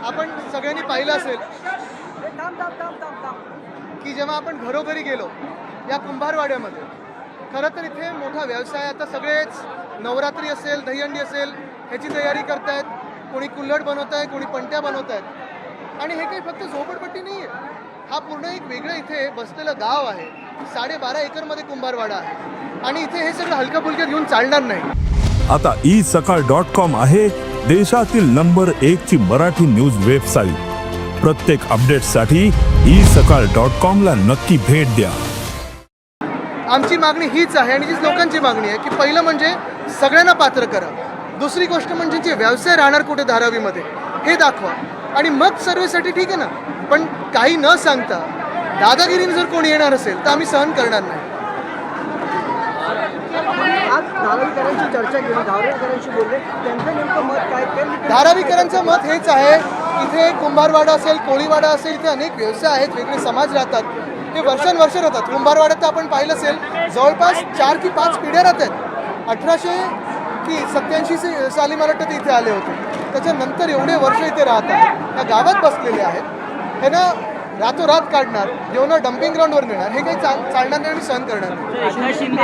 आपण सगळ्यांनी पाहिलं असेल की जेव्हा आपण घरोघरी गेलो या कुंभारवाड्यामध्ये, खरं तर इथे मोठा व्यवसाय. आता सगळेच नवरात्री असेल, दहीहंडी असेल ह्याची तयारी करतायत. कोणी कुल्हड बनवत आहे, कोणी पंट्या बनवत आहेत. आणि हे काही फक्त झोपडपट्टी नाही आहे, हा पूर्ण एक वेगळं इथे बसलेलं गाव आहे. 12.5 एकरमध्ये कुंभारवाडा आहे आणि इथे हे सगळं हलका फुलक्या घेऊन चालणार नाही. आता isakal.com आहे देशातील नंबर 1 ची मराठी न्यूज वेबसाईट. प्रत्येक अपडेटसाठी isakal.com ला नक्की भेट द्या. आमची मागणी हीच आहे आणि जीच लोकांची मागणी आहे की पहिलं म्हणजे सगळ्यांना पात्र करा. दुसरी गोष्ट म्हणजे जे व्यवसाय राहणार कुठे धारावीमध्ये हे दाखवा. आणि मग सर्वेसाठी ठीक आहे ना, पण काही न सांगता दादागिरीने जर कोणी येणार असेल तर आम्ही सहन करणार नाही. आज धारावीकरांची चर्चा केली, धारावीकरांशी बोलले, त्यांचं नेमकं मत काय? धारावीकरांचं मत हेच आहे, इथे कुंभारवाडा असेल, कोळीवाडा असेल, इथे अनेक व्यवसाय आहेत, वेगळे समाज राहतात, ते वर्षानुवर्ष राहतात. कुंभारवाड्यात तर आपण पाहिलं असेल जवळपास 4 की 5 पिढ्या राहतात. 1887 साली मला वाटतं ते इथे आले होते. त्याच्यानंतर एवढे वर्ष इथे राहतात, त्या गावात बसलेले आहेत. हे ना रातोरात काढणार, घेऊन डम्पिंग ग्राउंडवर नेणार, हे काही चालणार नाही आणि सहन करणार नाही. एकनाथ शिंदे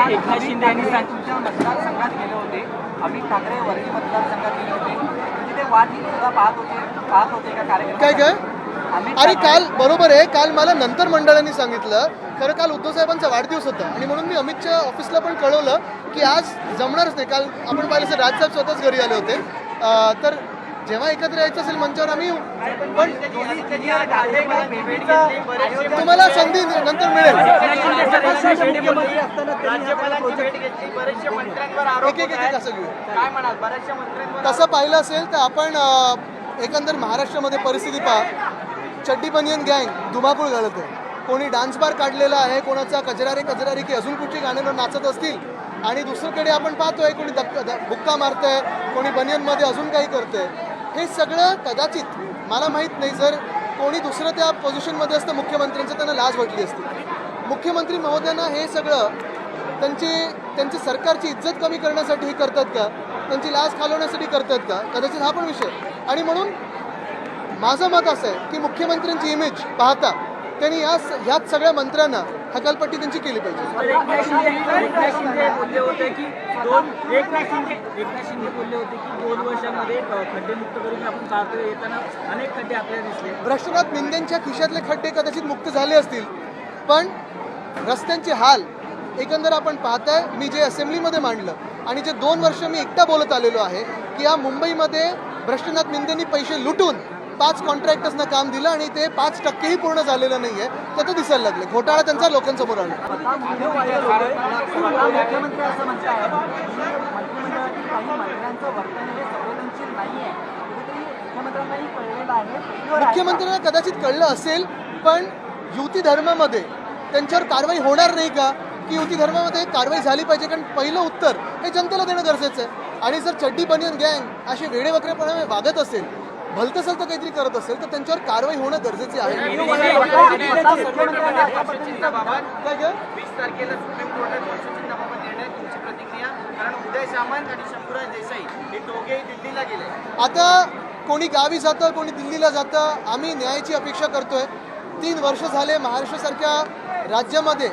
यांनी तुमच्या मतदारसंघात गेले होते, अमित ठाकरे वरळी मतदारसंघात गेले होते, म्हणजे ते वाद सुद्धा पाहत होते का कार्यक्रम? काय अरे काल बरोबर आहे, काल मला नंतर मंडळांनी सांगितलं. खरं काल उद्धव साहेबांचा वाढदिवस होता आणि म्हणून मी अमितच्या ऑफिसला पण कळवलं की आज जमणारच नाही. काल आपण पाहिलं तर राजसाहेब स्वतःच घरी आले होते. तर जेव्हा एकत्र यायचं असेल मंचावर आम्ही येऊ, पण तुम्हाला संधी नंतर मिळेल. तसं पाहिलं असेल तर आपण एकंदर महाराष्ट्रामध्ये परिस्थिती पहा. चड्डी बनियन गँग धुमाकूळ घालत आहे. कोणी डान्स बार काढलेला आहे, कोणाचा कजरारे की अजून कुठची गाण्यावर नाचत असतील. आणि दुसरीकडे आपण पाहतोय कोणी बुक्का मारतंय, कोणी बनियनमध्ये अजून काही करतंय. हे सगळं कदाचित मला माहीत नाही, जर कोणी दुसरं त्या पोझिशनमध्ये असतं मुख्यमंत्र्यांचं, त्यांना लाज वाटली असती. मुख्यमंत्री महोदयांना हे सगळं त्यांची सरकारची इज्जत कमी करण्यासाठी हे करतात का, त्यांची लाज घालवण्यासाठी करतात का, कदाचित हा पण विषय. आणि म्हणून माझं मत असं आहे की मुख्यमंत्र्यांची इमेज पाहता त्यांनी ह्याच सगळ्या मंत्र्यांना हकालपट्टी त्यांची केली पाहिजे. एकनाथ शिंदे बोलले होते की 2 वर्षांमध्ये खड्डेमुक्त करून आपण चालतोय, येताना अनेक खड्डे आपल्याला दिसले. भ्रष्टनाथ मिंदेंच्या खिशातले खड्डे कदाचित मुक्त झाले असतील, पण रस्त्यांचे हाल एकंदर आपण पाहताय. मी जे असेंब्लीमध्ये मांडलं आणि जे 2 वर्ष मी एकटा बोलत आलेलो आहे की या मुंबईमध्ये भ्रष्टनाथ मिंदेंनी पैसे लुटून 5 कॉन्ट्रॅक्टर्सना काम दिलं आणि ते 5% पूर्ण झालेलं नाहीये. त्याचं दिसायला लागले घोटाळा त्यांचा लोकांसमोर आला. मुख्यमंत्री असं म्हणतात मंत्रिमंडळातील काही मंत्र्यांचं वर्तन हे संवेदनशील नाहीये, मुख्यमंत्र्यांनाही कळलेलं आहे. मुख्यमंत्र्यांना कदाचित कळलं असेल, पण युती धर्मामध्ये त्यांच्यावर कारवाई होणार नाही का, की युती धर्मामध्ये कारवाई झाली पाहिजे? कारण पहिलं उत्तर हे जनतेला देणं गरजेचं आहे. आणि जर चड्डी बनियन गँग असे वेडेवक्रेपणाने वागत असेल, भलतसलतं काहीतरी करत असेल, तर त्यांच्यावर कारवाई होणं गरजेचे आहे. 20 तारखेला सुप्रीम कोर्टात वर्षचिन्हाबाबत निर्णय, तुमची प्रतिक्रिया? कारण उदय सामंत आणि शंभूराज देसाई हे दोघेही दिल्लीला गेले. आता कोणी गावी जातं, कोणी दिल्लीला जातं. आम्ही न्यायाची अपेक्षा करतोय. 3 वर्ष झाले महाराष्ट्रासारख्या राज्यामध्ये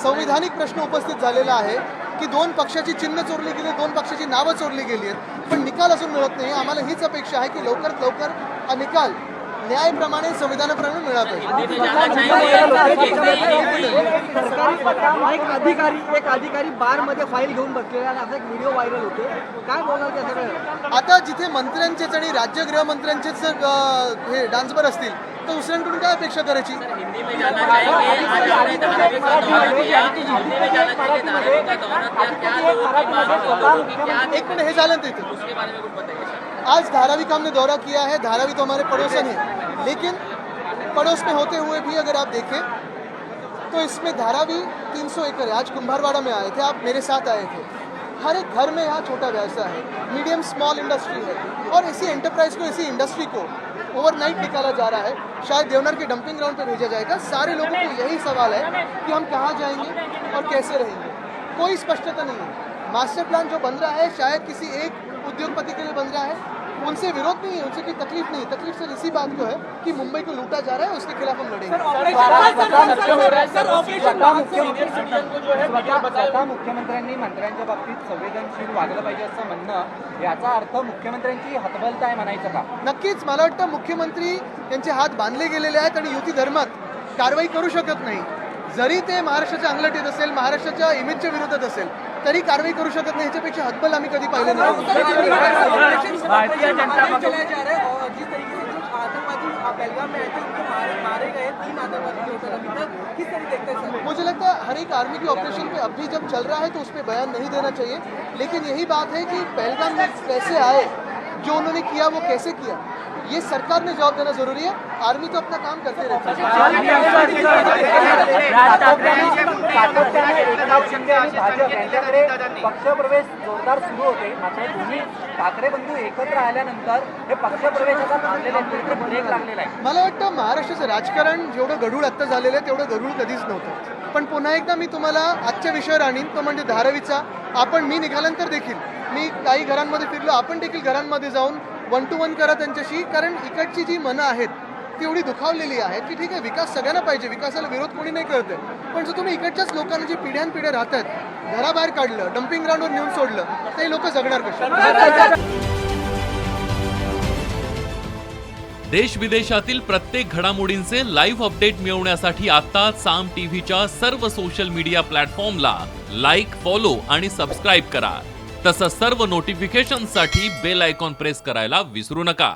संविधानिक प्रश्न उपस्थित झालेला आहे की 2 पक्षाची चिन्ह चोरली गेली, 2 पक्षाची नावं चोरली गेली आहेत, पण निकाल अजून मिळत नाही. आम्हाला हीच अपेक्षा आहे की लवकरात लवकर हा निकाल न्यायप्रमाणे संविधानाप्रमाणे मिळाला पाहिजे. एक अधिकारी बारमध्ये फाईल घेऊन बसलेला आणि असा एक व्हिडिओ व्हायरल होतो. काय बोलणार त्या सगळं? आता जिथे मंत्र्यांचेच आणि राज्य गृहमंत्र्यांचेच हे डान्स बार असतील, तर दुसऱ्यांकडून काय अपेक्षा करायची? एक मिनट, हे झालं तिथे. आज धारावी का हमने दौरा किया है. धारावी तो हमारे पड़ोसन है, लेकिन पड़ोस में होते हुए भी अगर आप देखें तो इसमें धारावी 300 एकड़ है. आज कुंभारवाड़ा में आए थे, आप मेरे साथ आए थे. हर एक घर में यहाँ छोटा व्यवसाय है, मीडियम स्मॉल इंडस्ट्री है, और इसी एंटरप्राइज को, इसी इंडस्ट्री को ओवरनाइट निकाला जा रहा है. शायद देवनार के डंपिंग ग्राउंड पर भेजा जाएगा. सारे लोगों को यही सवाल है कि हम कहाँ जाएंगे और कैसे रहेंगे. कोई स्पष्टता नहीं है. मास्टर प्लान जो बन रहा है शायद किसी एक उद्योगपति के लिए बन रहा है, उनसे विरोध नहीं है, उनसे कोई तकलीफ नहीं है। तकलीफ सिर्फ इसी बात को है कि मुंबई को लूटा जा रहा है, उसके खिलाफ हम लड़ेंगे। स्वतः मुख्यमंत्र्यांनी मंत्र्यांच्या बाबतीत संवेदनशील वागलं पाहिजे असं म्हणणं, याचा अर्थ मुख्यमंत्र्यांची हतबलता आहे म्हणायचं का? नक्कीच मला वाटतं मुख्यमंत्री त्यांचे हात बांधले गेलेले आहेत आणि युती धर्मात कारवाई करू शकत नाही. जरी ते महाराष्ट्राच्या अंगलटीत असेल, महाराष्ट्राच्या इमेजच्या विरोधात असेल, तरी कारवाई करू शकत नाही. ह्याच्यापेक्षा हतबल आम्ही कधी पाहिले नाही. भारतीय जनता पक्ष जिस तरीके से जो आतंकवादी पहलगाम में आए थे उनको मारे गए 3 आतंकवादी जो होता अभी तक, किस तरह देखते हैं सर? मुझे लगता है हर एक आर्मी के ऑपरेशन पे अब भी जब चल रहा है तो उस पर बयान नहीं देना चाहिए, लेकिन यही बात है कि पहलगाम में कैसे आए, जो उन्होंने किया वो कैसे किया, ये सरकार ने जवाब देना जरूरी है. आर्मी तो अपना काम करते रहती है. सातत्याने एकनाथ शिंदे आणि भाजप यांच्याकडे पक्षप्रवेश जोरदार सुरू होते, मात्र दोन्ही ठाकरे बंधू एकत्र आल्यानंतर हे पक्षप्रवेशाचा थांबलेले ब्रेक लागलेला आहे. मला वाटतं महाराष्ट्राचं राजकारण जेवढं गढूळ आत्ता झालेलं आहे तेवढं गढूळ कधीच नव्हतं. पण पुन्हा एकदा मी तुम्हाला आजच्या विषयावर आणीन, तो म्हणजे धारावीचा. मी निघाल्यानंतर देखील मी काही घरांमध्ये फिरलो, आपण देखील घरांमध्ये जाऊन 1 to 1 करा त्यांच्याशी, कारण इकडची जी मनं आहेत ती एवढी दुखावलेली आहेत की ठीक आहे, विकास सगळ्यांना पाहिजे, विकासाला विरोध कोणी नाही करत आहे, पण जर तुम्ही इकडच्याच लोकांना जे पिढ्यानपिढ्या राहतात, घराबाहेर काढलं, डम्पिंग ग्राउंडवर नेऊन सोडलं, ते लोक जगणार कसे? देश विदेशातील प्रत्येक घडामोडींचे लाईव्ह अपडेट मिळवण्यासाठी आता साम टीव्हीच्या सर्व सोशल मीडिया प्लॅटफॉर्मला लाईक, फॉलो आणि सबस्क्राईब करा. तसंच सर्व नोटिफिकेशनसाठी बेल आयकॉन प्रेस करायला विसरू नका.